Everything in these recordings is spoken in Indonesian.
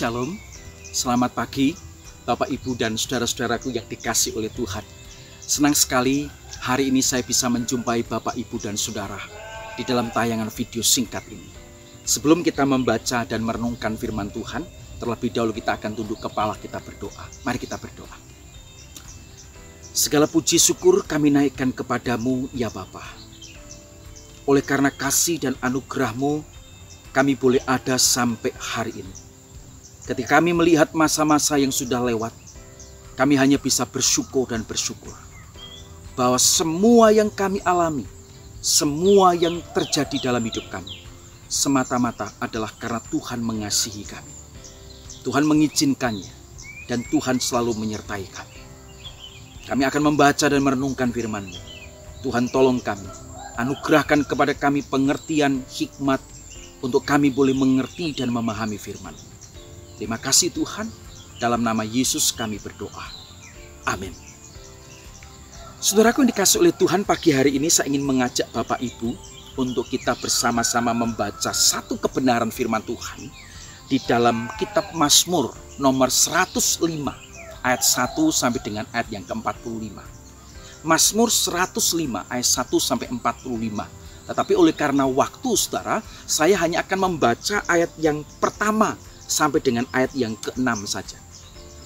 Shalom, selamat pagi Bapak Ibu dan saudara-saudaraku yang dikasih oleh Tuhan. Senang sekali hari ini saya bisa menjumpai Bapak Ibu dan saudara di dalam tayangan video singkat ini. Sebelum kita membaca dan merenungkan firman Tuhan, terlebih dahulu kita akan tunduk kepala, kita berdoa. Mari kita berdoa. Segala puji syukur kami naikkan kepadamu ya Bapa. Oleh karena kasih dan anugerah-Mu, kami boleh ada sampai hari ini. Ketika kami melihat masa-masa yang sudah lewat, kami hanya bisa bersyukur dan bersyukur bahwa semua yang kami alami, semua yang terjadi dalam hidup kami, semata-mata adalah karena Tuhan mengasihi kami. Tuhan mengizinkannya dan Tuhan selalu menyertai kami. Kami akan membaca dan merenungkan firman-Mu. Tuhan tolong kami, anugerahkan kepada kami pengertian hikmat untuk kami boleh mengerti dan memahami firman-Mu. Terima kasih Tuhan, dalam nama Yesus kami berdoa. Amin. Saudaraku yang dikasih oleh Tuhan, pagi hari ini saya ingin mengajak Bapak Ibu untuk kita bersama-sama membaca satu kebenaran firman Tuhan di dalam kitab Mazmur nomor 105 ayat 1 sampai dengan ayat yang ke-45. Mazmur 105 ayat 1 sampai 45. Tetapi oleh karena waktu saudara, saya hanya akan membaca ayat yang pertama sampai dengan ayat yang ke-6 saja.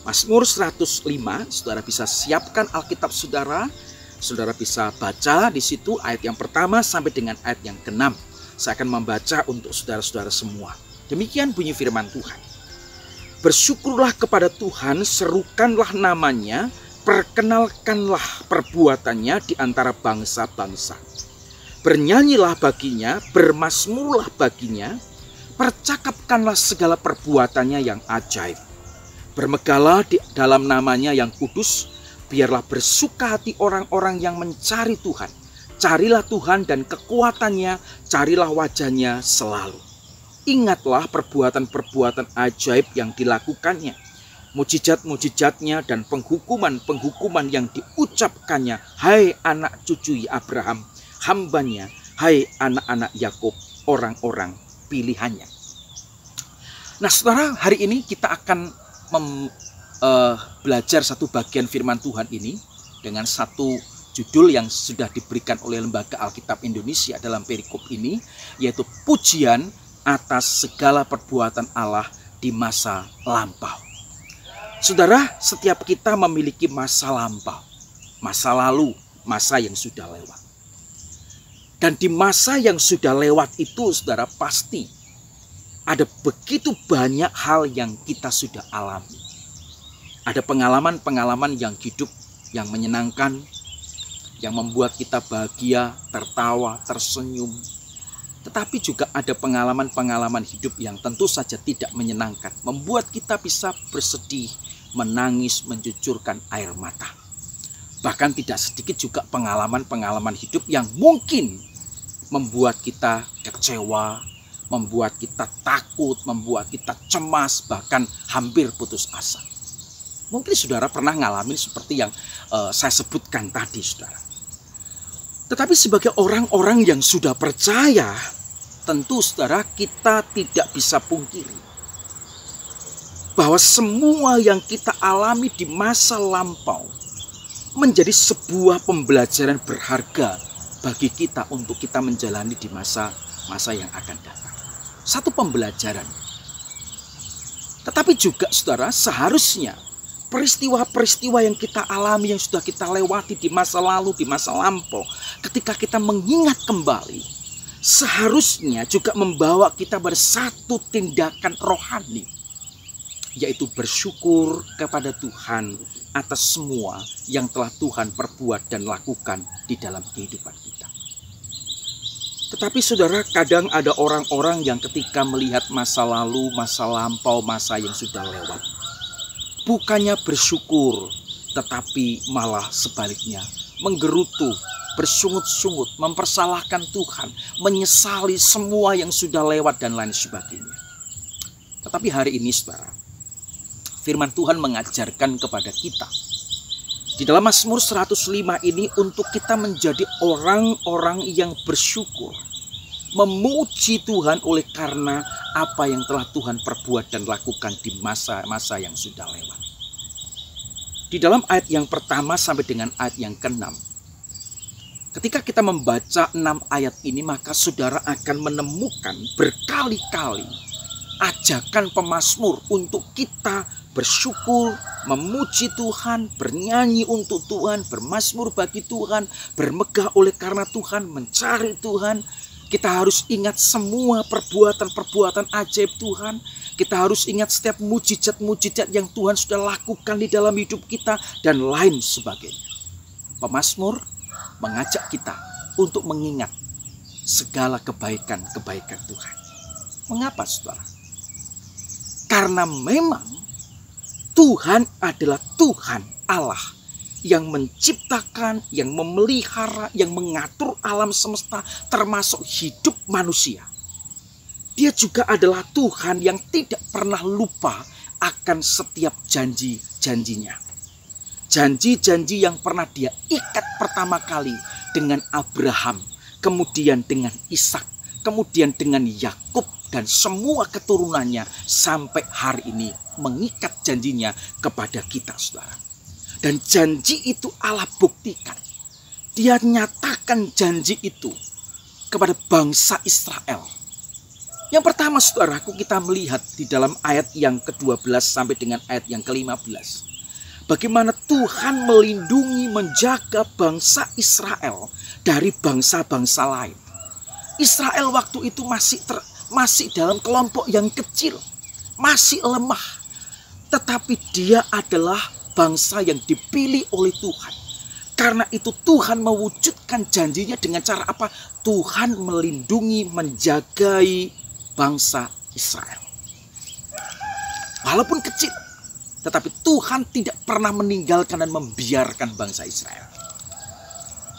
Mazmur 105, saudara bisa siapkan Alkitab saudara. Saudara bisa baca di situ ayat yang pertama sampai dengan ayat yang ke-6. Saya akan membaca untuk saudara-saudara semua. Demikian bunyi firman Tuhan. Bersyukurlah kepada Tuhan, serukanlah namanya, perkenalkanlah perbuatannya di antara bangsa-bangsa. Bernyanyilah baginya, bermazmurlah baginya, percakapkanlah segala perbuatannya yang ajaib. Bermegahlah di dalam namanya yang kudus, biarlah bersuka hati orang-orang yang mencari Tuhan. Carilah Tuhan dan kekuatannya, carilah wajahnya selalu. Ingatlah perbuatan-perbuatan ajaib yang dilakukannya, mujizat-mujizatnya dan penghukuman-penghukuman yang diucapkannya. Hai anak cucu Abraham, hambanya, hai anak-anak Yakub, orang-orang pilihannya. Nah saudara, hari ini kita akan belajar satu bagian firman Tuhan ini dengan satu judul yang sudah diberikan oleh Lembaga Alkitab Indonesia dalam perikop ini, yaitu pujian atas segala perbuatan Allah di masa lampau. Saudara, setiap kita memiliki masa lampau, masa lalu, masa yang sudah lewat. Dan di masa yang sudah lewat itu, saudara, pasti ada begitu banyak hal yang kita sudah alami. Ada pengalaman-pengalaman yang hidup yang menyenangkan, yang membuat kita bahagia, tertawa, tersenyum. Tetapi juga ada pengalaman-pengalaman hidup yang tentu saja tidak menyenangkan, membuat kita bisa bersedih, menangis, mencucurkan air mata. Bahkan tidak sedikit juga pengalaman-pengalaman hidup yang mungkin membuat kita kecewa, membuat kita takut, membuat kita cemas, bahkan hampir putus asa. Mungkin saudara pernah ngalamin seperti yang saya sebutkan tadi, saudara. Tetapi sebagai orang-orang yang sudah percaya, tentu saudara kita tidak bisa pungkiri bahwa semua yang kita alami di masa lampau menjadi sebuah pembelajaran berharga bagi kita untuk kita menjalani di masa yang akan datang. Satu pembelajaran. Tetapi juga saudara, seharusnya peristiwa-peristiwa yang kita alami, yang sudah kita lewati di masa lalu, di masa lampau, ketika kita mengingat kembali, seharusnya juga membawa kita bersatu tindakan rohani, yaitu bersyukur kepada Tuhan atas semua yang telah Tuhan perbuat dan lakukan di dalam kehidupan kita. Tetapi saudara, kadang ada orang-orang yang ketika melihat masa lalu, masa lampau, masa yang sudah lewat, bukannya bersyukur, tetapi malah sebaliknya menggerutu, bersungut-sungut, mempersalahkan Tuhan, menyesali semua yang sudah lewat dan lain sebagainya. Tetapi hari ini saudara, firman Tuhan mengajarkan kepada kita di dalam Mazmur 105 ini untuk kita menjadi orang-orang yang bersyukur, memuji Tuhan oleh karena apa yang telah Tuhan perbuat dan lakukan di masa-masa yang sudah lewat. Di dalam ayat yang pertama sampai dengan ayat yang ke-6, ketika kita membaca 6 ayat ini, maka saudara akan menemukan berkali-kali ajakan pemazmur untuk kita bersyukur, memuji Tuhan, bernyanyi untuk Tuhan, bermazmur bagi Tuhan, bermegah oleh karena Tuhan, mencari Tuhan. Kita harus ingat semua perbuatan-perbuatan ajaib Tuhan. Kita harus ingat setiap mujizat-mujizat yang Tuhan sudah lakukan di dalam hidup kita dan lain sebagainya. Pemazmur mengajak kita untuk mengingat segala kebaikan-kebaikan Tuhan. Mengapa, saudara? Karena memang Tuhan adalah Tuhan Allah yang menciptakan, yang memelihara, yang mengatur alam semesta termasuk hidup manusia. Dia juga adalah Tuhan yang tidak pernah lupa akan setiap janji-janjinya. Janji-janji yang pernah dia ikat pertama kali dengan Abraham, kemudian dengan Ishak, kemudian dengan Yakub dan semua keturunannya sampai hari ini mengikat janjinya kepada kita, saudara. Dan janji itu Allah buktikan. Dia nyatakan janji itu kepada bangsa Israel. Yang pertama, saudaraku, kita melihat di dalam ayat yang ke-12 sampai dengan ayat yang ke-15. Bagaimana Tuhan melindungi, menjaga bangsa Israel dari bangsa-bangsa lain. Israel waktu itu masih dalam kelompok yang kecil, masih lemah. Tetapi dia adalah bangsa yang dipilih oleh Tuhan. Karena itu Tuhan mewujudkan janjinya dengan cara apa? Tuhan melindungi, menjagai bangsa Israel. Walaupun kecil, tetapi Tuhan tidak pernah meninggalkan dan membiarkan bangsa Israel.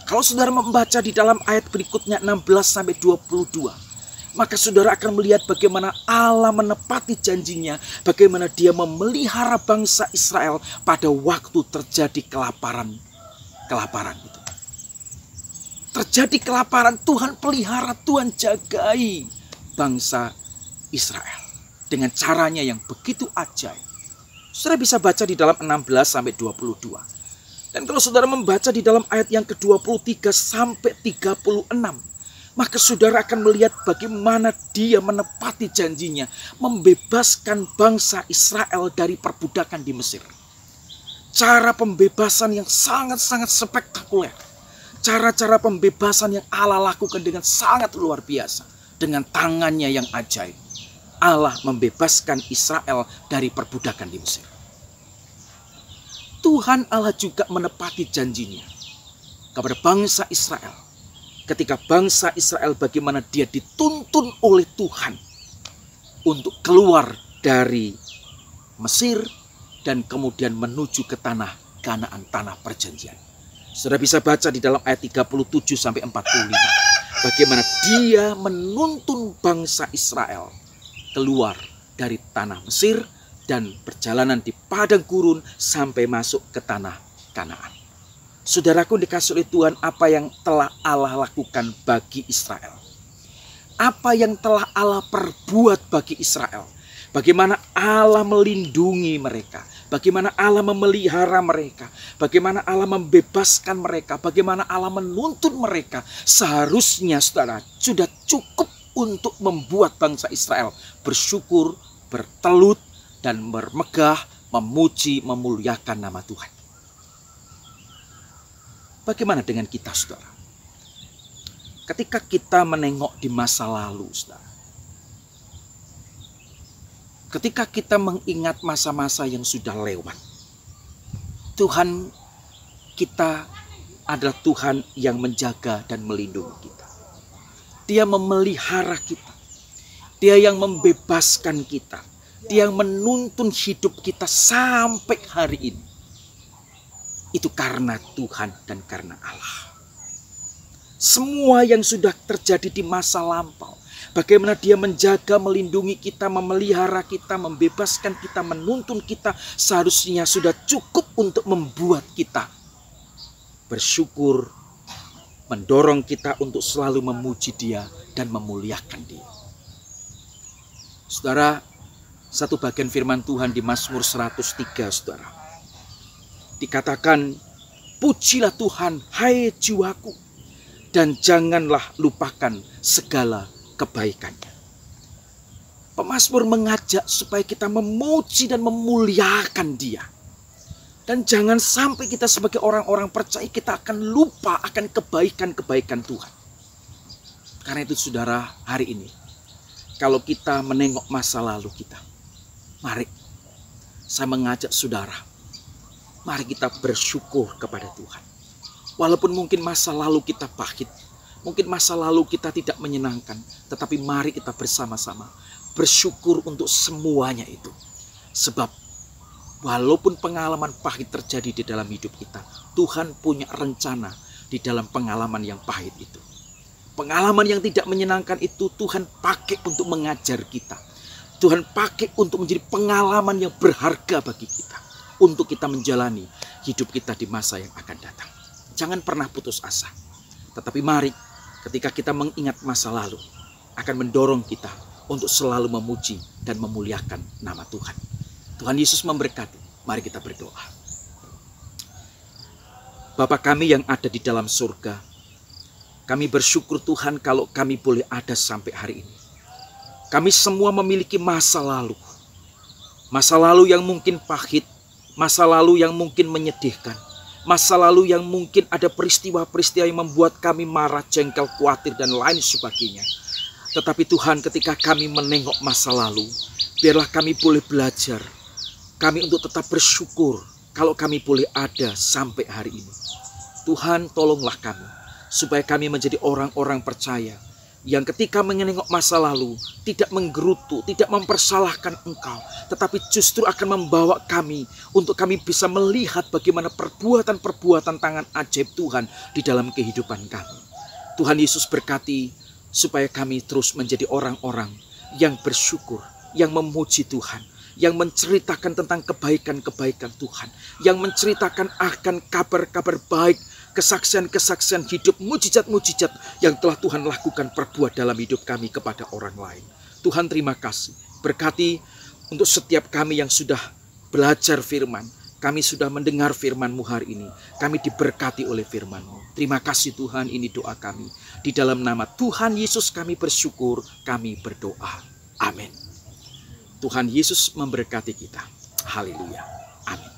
Kalau saudara membaca di dalam ayat berikutnya 16-22, maka saudara akan melihat bagaimana Allah menepati janjinya, bagaimana dia memelihara bangsa Israel pada waktu terjadi kelaparan itu. Terjadi kelaparan, Tuhan pelihara, Tuhan jagai bangsa Israel dengan caranya yang begitu ajaib. Saudara bisa baca di dalam 16-22. Dan kalau saudara membaca di dalam ayat yang ke-23 sampai 36, maka saudara akan melihat bagaimana dia menepati janjinya, membebaskan bangsa Israel dari perbudakan di Mesir. Cara pembebasan yang sangat-sangat spektakuler. Cara-cara pembebasan yang Allah lakukan dengan sangat luar biasa. Dengan tangannya yang ajaib. Allah membebaskan Israel dari perbudakan di Mesir. Tuhan Allah juga menepati janjinya kepada bangsa Israel. Ketika bangsa Israel bagaimana dia dituntun oleh Tuhan untuk keluar dari Mesir dan kemudian menuju ke tanah Kanaan, tanah perjanjian. Saudara bisa baca di dalam ayat 37-45. Bagaimana dia menuntun bangsa Israel keluar dari tanah Mesir dan perjalanan di padang gurun sampai masuk ke tanah Kanaan. Saudaraku dikasih oleh Tuhan, apa yang telah Allah lakukan bagi Israel. Apa yang telah Allah perbuat bagi Israel. Bagaimana Allah melindungi mereka. Bagaimana Allah memelihara mereka. Bagaimana Allah membebaskan mereka. Bagaimana Allah menuntun mereka. Seharusnya saudara sudah cukup untuk membuat bangsa Israel bersyukur, bertelut, dan bermegah, memuji, memuliakan nama Tuhan. Bagaimana dengan kita, saudara? Ketika kita menengok di masa lalu, saudara. Ketika kita mengingat masa-masa yang sudah lewat. Tuhan kita adalah Tuhan yang menjaga dan melindungi kita. Dia memelihara kita. Dia yang membebaskan kita. Dia yang menuntun hidup kita sampai hari ini. Itu karena Tuhan dan karena Allah. Semua yang sudah terjadi di masa lampau. Bagaimana dia menjaga, melindungi kita, memelihara kita, membebaskan kita, menuntun kita. Seharusnya sudah cukup untuk membuat kita bersyukur. Mendorong kita untuk selalu memuji dia dan memuliakan dia. Saudara, satu bagian firman Tuhan di Mazmur 103, saudara. Dikatakan, pujilah Tuhan, hai jiwaku, dan janganlah lupakan segala kebaikannya. Pemazmur mengajak supaya kita memuji dan memuliakan Dia. Dan jangan sampai kita sebagai orang-orang percaya kita akan lupa akan kebaikan-kebaikan Tuhan. Karena itu saudara, hari ini kalau kita menengok masa lalu kita, mari saya mengajak saudara, mari kita bersyukur kepada Tuhan. Walaupun mungkin masa lalu kita pahit, mungkin masa lalu kita tidak menyenangkan, tetapi mari kita bersama-sama bersyukur untuk semuanya itu. Sebab walaupun pengalaman pahit terjadi di dalam hidup kita, Tuhan punya rencana di dalam pengalaman yang pahit itu. Pengalaman yang tidak menyenangkan itu Tuhan pakai untuk mengajar kita. Tuhan pakai untuk menjadi pengalaman yang berharga bagi kita, untuk kita menjalani hidup kita di masa yang akan datang. Jangan pernah putus asa. Tetapi mari ketika kita mengingat masa lalu, akan mendorong kita untuk selalu memuji dan memuliakan nama Tuhan. Tuhan Yesus memberkati. Mari kita berdoa. Bapa kami yang ada di dalam surga, kami bersyukur Tuhan kalau kami boleh ada sampai hari ini. Kami semua memiliki masa lalu. Masa lalu yang mungkin pahit, masa lalu yang mungkin menyedihkan, masa lalu yang mungkin ada peristiwa-peristiwa yang membuat kami marah, jengkel, khawatir, dan lain sebagainya. Tetapi Tuhan, ketika kami menengok masa lalu, biarlah kami boleh belajar, kami untuk tetap bersyukur kalau kami boleh ada sampai hari ini. Tuhan, tolonglah kami, supaya kami menjadi orang-orang percaya, yang ketika menengok masa lalu, tidak menggerutu, tidak mempersalahkan Engkau, tetapi justru akan membawa kami, untuk kami bisa melihat bagaimana perbuatan-perbuatan tangan ajaib Tuhan di dalam kehidupan kami. Tuhan Yesus berkati, supaya kami terus menjadi orang-orang yang bersyukur, yang memuji Tuhan, yang menceritakan tentang kebaikan-kebaikan Tuhan, yang menceritakan akan kabar-kabar baik, kesaksian-kesaksian hidup, mujizat-mujizat yang telah Tuhan lakukan perbuat dalam hidup kami kepada orang lain. Tuhan, terima kasih. Berkati untuk setiap kami yang sudah belajar firman, kami sudah mendengar firman-Mu hari ini. Kami diberkati oleh firman-Mu. Terima kasih Tuhan, ini doa kami. Di dalam nama Tuhan Yesus kami bersyukur, kami berdoa. Amin. Tuhan Yesus memberkati kita. Haleluya. Amin.